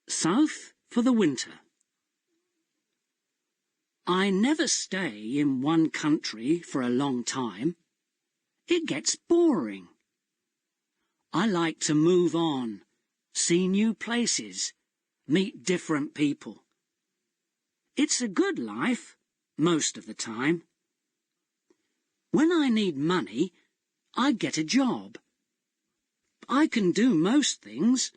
South for the winter. I never stay in one country for a long time. It gets boring. I like to move on, see new places, meet different people. It's a good life, most of the time. When I need money, I get a job. I can do most things.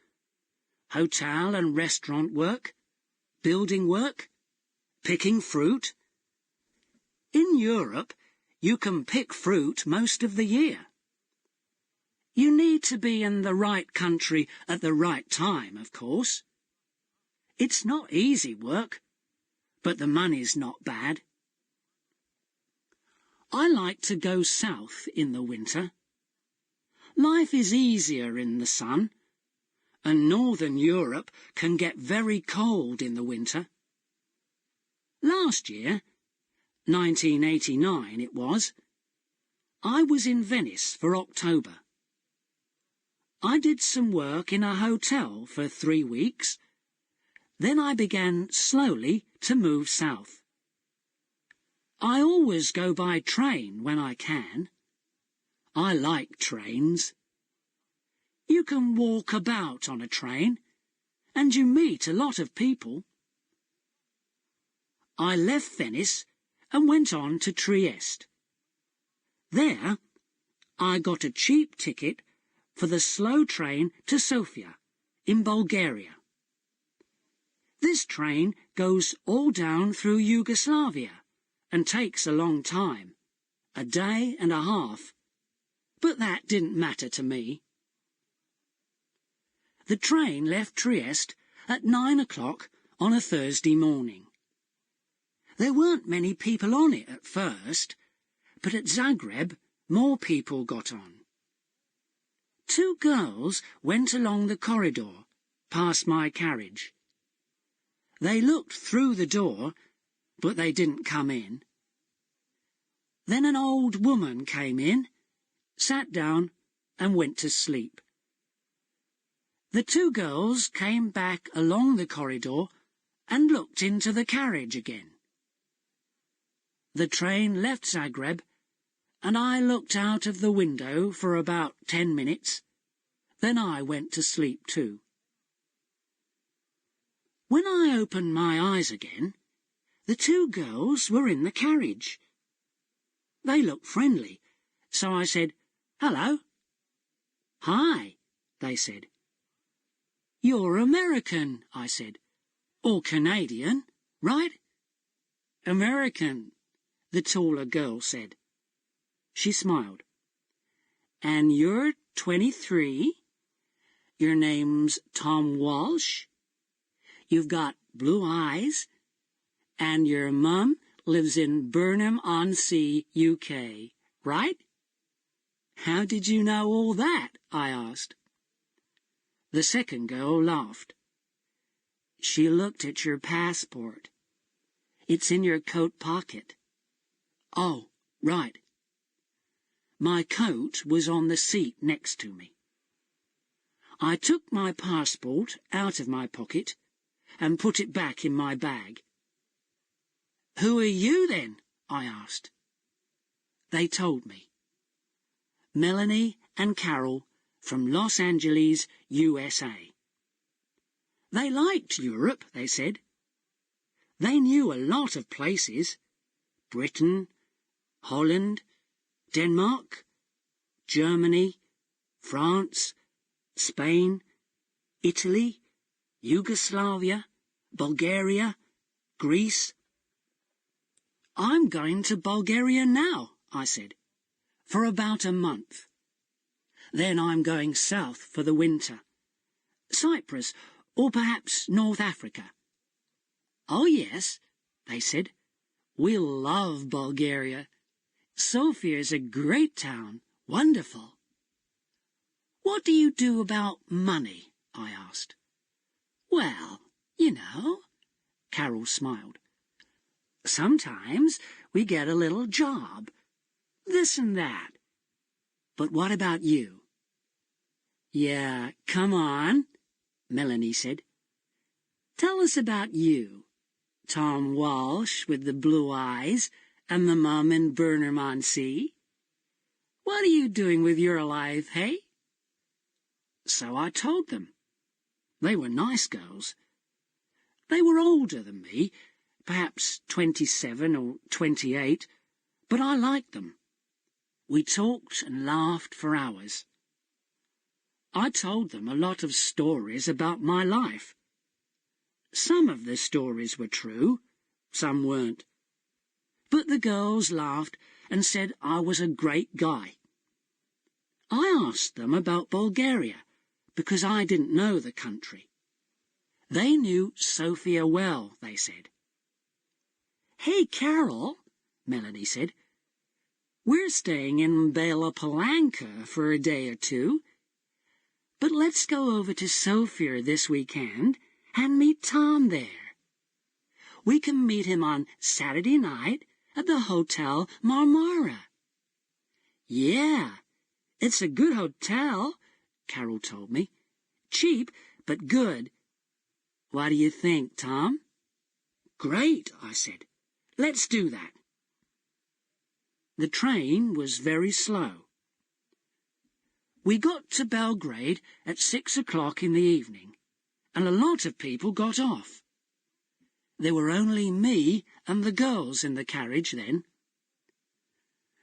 Hotel and restaurant work, building work, picking fruit. In Europe, you can pick fruit most of the year. You need to be in the right country at the right time, of course. It's not easy work, but the money's not bad. I like to go south in the winter. Life is easier in the sun, and Northern Europe can get very cold in the winter. Last year, 1989 it was, I was in Venice for October. I did some work in a hotel for 3 weeks. Then I began slowly to move south. I always go by train when I can. I like trains. You can walk about on a train, and you meet a lot of people. I left Venice and went on to Trieste. There, I got a cheap ticket for the slow train to Sofia, in Bulgaria. This train goes all down through Yugoslavia and takes a long time, a day and a half, but that didn't matter to me. The train left Trieste at 9 o'clock on a Thursday morning. There weren't many people on it at first, but at Zagreb more people got on. 2 girls went along the corridor, past my carriage. They looked through the door, but they didn't come in. Then an old woman came in, sat down, and went to sleep. The 2 girls came back along the corridor and looked into the carriage again. The train left Zagreb, and I looked out of the window for about 10 minutes. Then I went to sleep too. When I opened my eyes again, the 2 girls were in the carriage. They looked friendly, so I said, "Hello." "Hi," they said. "You're American," I said. "Or Canadian, right?" "American," the taller girl said. She smiled. "And you're 23? Your name's Tom Walsh? You've got blue eyes? And your mum lives in Burnham-on-Sea, UK, right?" "How did you know all that?" I asked. The second girl laughed. "She looked at your passport. It's in your coat pocket." "Oh, right." My coat was on the seat next to me. I took my passport out of my pocket and put it back in my bag. "Who are you, then?" I asked. They told me. Melanie and Carol from Los Angeles, USA. They liked Europe, they said. They knew a lot of places. Britain, Holland, Denmark, Germany, France, Spain, Italy, Yugoslavia, Bulgaria, Greece. "I'm going to Bulgaria now," I said, "for about a month. Then I'm going south for the winter. Cyprus, or perhaps North Africa." "Oh, yes," they said. "We'll love Bulgaria. Sofia's a great town, wonderful." "What do you do about money?" I asked. "Well, you know," Carol smiled. "Sometimes we get a little job, this and that. But what about you?" "Yeah, come on," Melanie said. Tell us about you. Tom Walsh with the blue eyes and the mum in Burnham-on-Sea. What are you doing with your life, hey?" So I told them. They were nice girls. They were older than me, perhaps 27 or 28, but I liked them. We talked and laughed for hours. I told them a lot of stories about my life. Some of the stories were true, some weren't. But the girls laughed and said I was a great guy. I asked them about Bulgaria, because I didn't know the country. They knew Sofia well, they said. "Hey, Carol," Melanie said, "we're staying in Bela Palanka for a day or two, but let's go over to Sofia this weekend and meet Tom there. We can meet him on Saturday night at the Hotel Marmara." "Yeah, it's a good hotel," Carol told me. "Cheap, but good. What do you think, Tom?" "Great," I said. "Let's do that." The train was very slow. We got to Belgrade at 6 o'clock in the evening, and a lot of people got off. There were only me and the girls in the carriage then.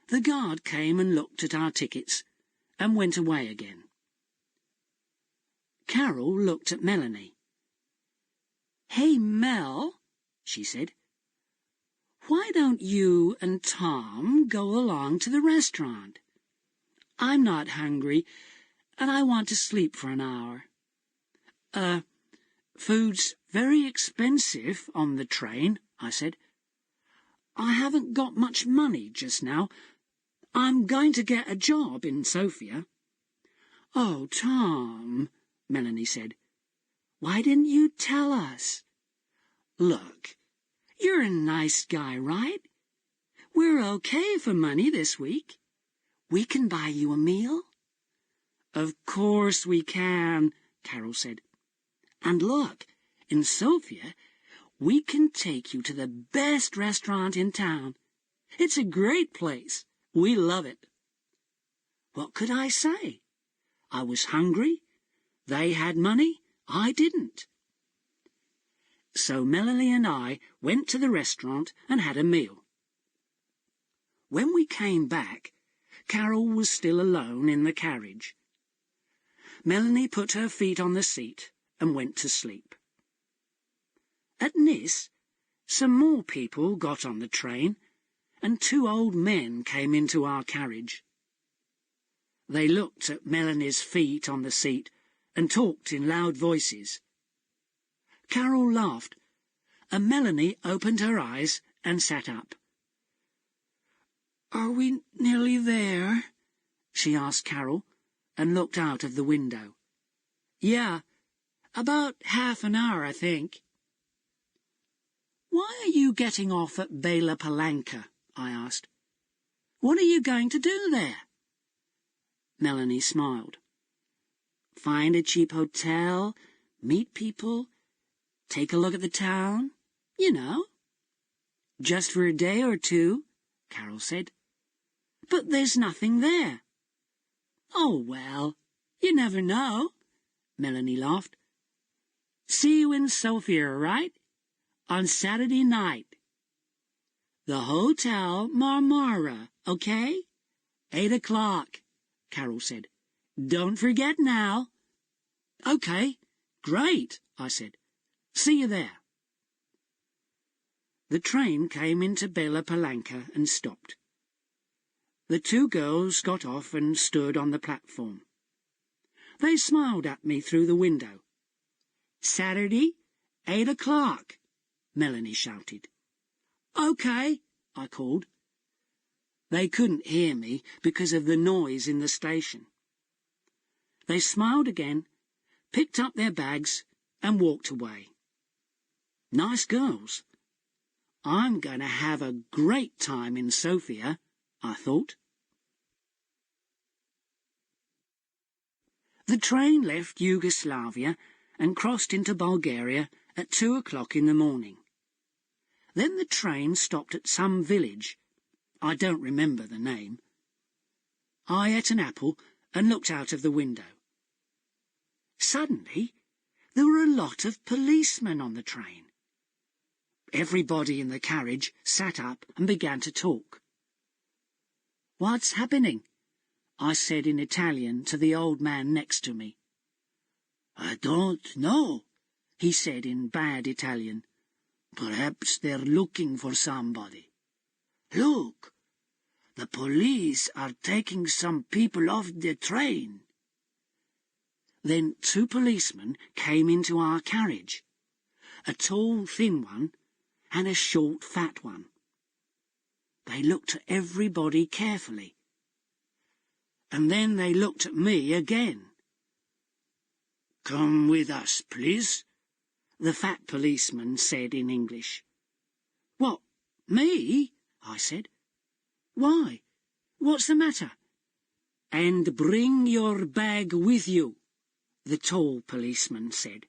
The guard came and looked at our tickets and went away again. Carol looked at Melanie. "Hey, Mel," she said, "why don't you and Tom go along to the restaurant? I'm not hungry, and I want to sleep for an hour." Food's very expensive on the train," I said. "I haven't got much money just now. I'm going to get a job in Sofia." "Oh, Tom," Melanie said, "why didn't you tell us? Look, you're a nice guy, right? We're okay for money this week. We can buy you a meal." "Of course we can," Carol said. "And look, in Sofia, we can take you to the best restaurant in town. It's a great place. We love it." What could I say? I was hungry. They had money. I didn't. So Melanie and I went to the restaurant and had a meal. When we came back, Carol was still alone in the carriage. Melanie put her feet on the seat and went to sleep. At Nis, some more people got on the train, and 2 old men came into our carriage. They looked at Melanie's feet on the seat and talked in loud voices. Carol laughed, and Melanie opened her eyes and sat up. "Are we nearly there?" she asked Carol, and looked out of the window. "Yeah, about half an hour, I think." "Why are you getting off at Bela Palanka?" I asked. "What are you going to do there?" Melanie smiled. "Find a cheap hotel, meet people, take a look at the town, you know." "Just for a day or two," Carol said. "But there's nothing there." "Oh, well, you never know," Melanie laughed. "See you in Sofia, right? On Saturday night. The Hotel Marmara, okay? 8 o'clock, Carol said. "Don't forget now." "Okay, great," I said. "See you there." The train came into Bela Palanka and stopped. The 2 girls got off and stood on the platform. They smiled at me through the window. "Saturday, 8 o'clock, Melanie shouted. "Okay," I called. They couldn't hear me because of the noise in the station. They smiled again, picked up their bags, and walked away. Nice girls. I'm going to have a great time in Sofia, I thought. The train left Yugoslavia and crossed into Bulgaria at 2 o'clock in the morning. Then the train stopped at some village. I don't remember the name. I ate an apple and looked out of the window. Suddenly, there were a lot of policemen on the train. Everybody in the carriage sat up and began to talk. "What's happening?" I said in Italian to the old man next to me. "I don't know," he said in bad Italian. "Perhaps they're looking for somebody. Look, the police are taking some people off the train." Then 2 policemen came into our carriage, a tall, thin one and a short, fat one. They looked at everybody carefully, and then they looked at me again. "Come with us, please," the fat policeman said in English. "What, me?" I said. "Why? What's the matter?" "And bring your bag with you," the tall policeman said.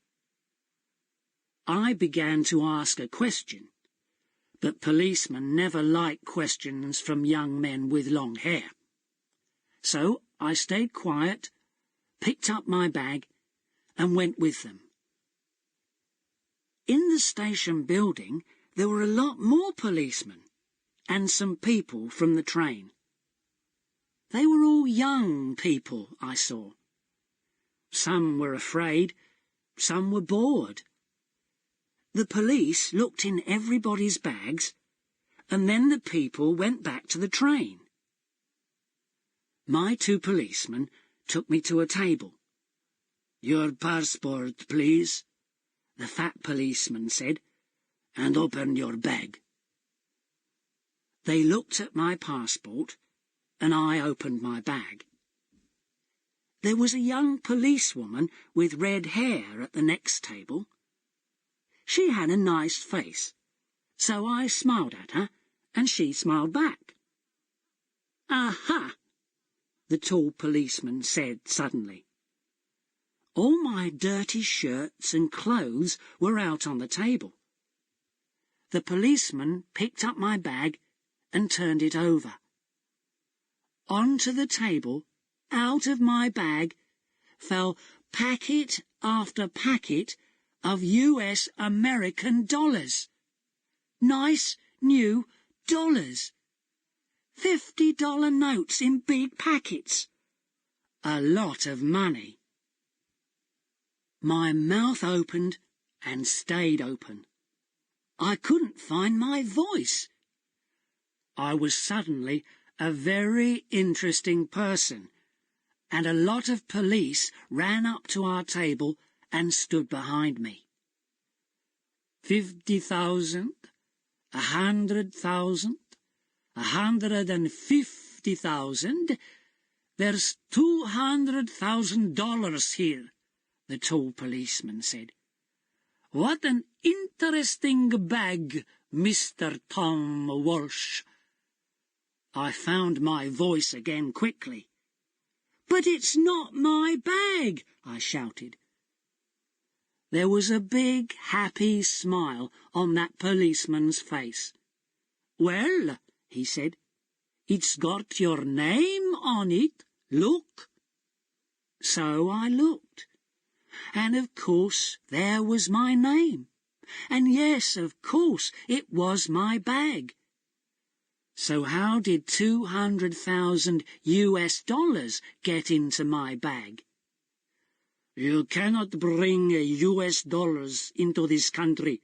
I began to ask a question, but policemen never like questions from young men with long hair. So I stayed quiet, picked up my bag, and went with them. In the station building there were a lot more policemen, and some people from the train. They were all young people, I saw. Some were afraid, some were bored. The police looked in everybody's bags, and then the people went back to the train. My 2 policemen took me to a table. "Your passport, please," the fat policeman said, "and open your bag." They looked at my passport, and I opened my bag. There was a young policewoman with red hair at the next table. She had a nice face, so I smiled at her, and she smiled back. "Aha!" the tall policeman said suddenly. All my dirty shirts and clothes were out on the table. The policeman picked up my bag and turned it over. Onto the table, out of my bag, fell packet after packet of US American dollars. Nice new dollars. $50 notes in big packets. A lot of money. My mouth opened and stayed open. I couldn't find my voice. I was suddenly a very interesting person, and a lot of police ran up to our table and stood behind me. 50,000, 100,000, 150,000. There's $200,000 here, the tall policeman said. What an interesting bag, Mr. Tom Walsh. I found my voice again quickly. But it's not my bag, I shouted. There was a big, happy smile on that policeman's face. Well, he said, it's got your name on it, look. So I looked, and of course there was my name, and yes, of course it was my bag. So how did 200,000 US dollars get into my bag? You cannot bring US dollars into this country,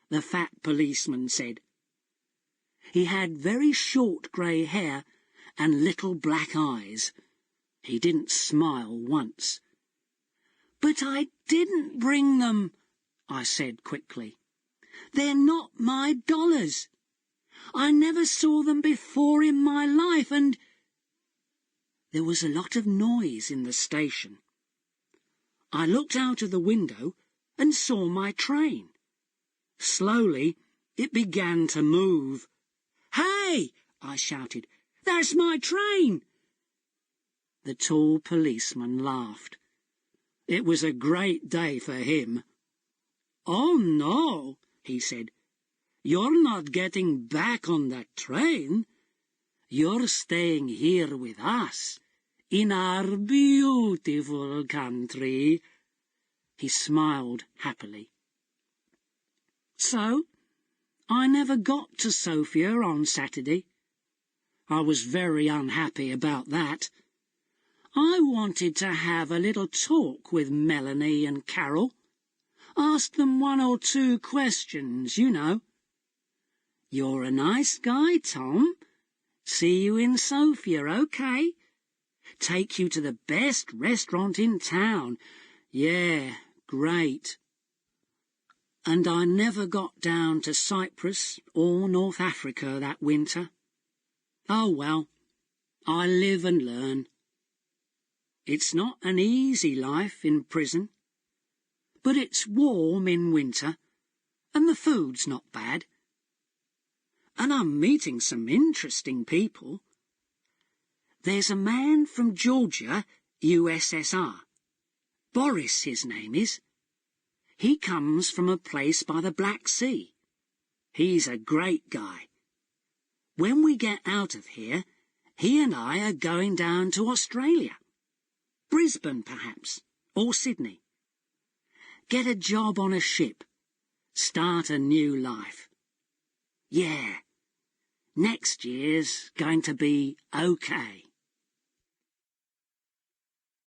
the fat policeman said. He had very short grey hair and little black eyes. He didn't smile once. But I didn't bring them, I said quickly. They're not my dollars. I never saw them before in my life, and... There was a lot of noise in the station. I looked out of the window and saw my train. Slowly it began to move. Hey! I shouted. That's my train! The tall policeman laughed. It was a great day for him. "Oh, no," he said. "You're not getting back on that train. You're staying here with us, in our beautiful country." He smiled happily. So, I never got to Sofia on Saturday. I was very unhappy about that. I wanted to have a little talk with Melanie and Carol. Ask them 1 or 2 questions, you know. "You're a nice guy, Tom. See you in Sofia, okay? Take you to the best restaurant in town. Yeah, great." And I never got down to Cyprus or North Africa that winter. Oh well, I live and learn. It's not an easy life in prison, but it's warm in winter, and the food's not bad. And I'm meeting some interesting people. There's a man from Georgia, USSR. Boris, his name is. He comes from a place by the Black Sea. He's a great guy. When we get out of here, he and I are going down to Australia. Brisbane, perhaps, or Sydney. Get a job on a ship. Start a new life. Yeah, next year's going to be okay.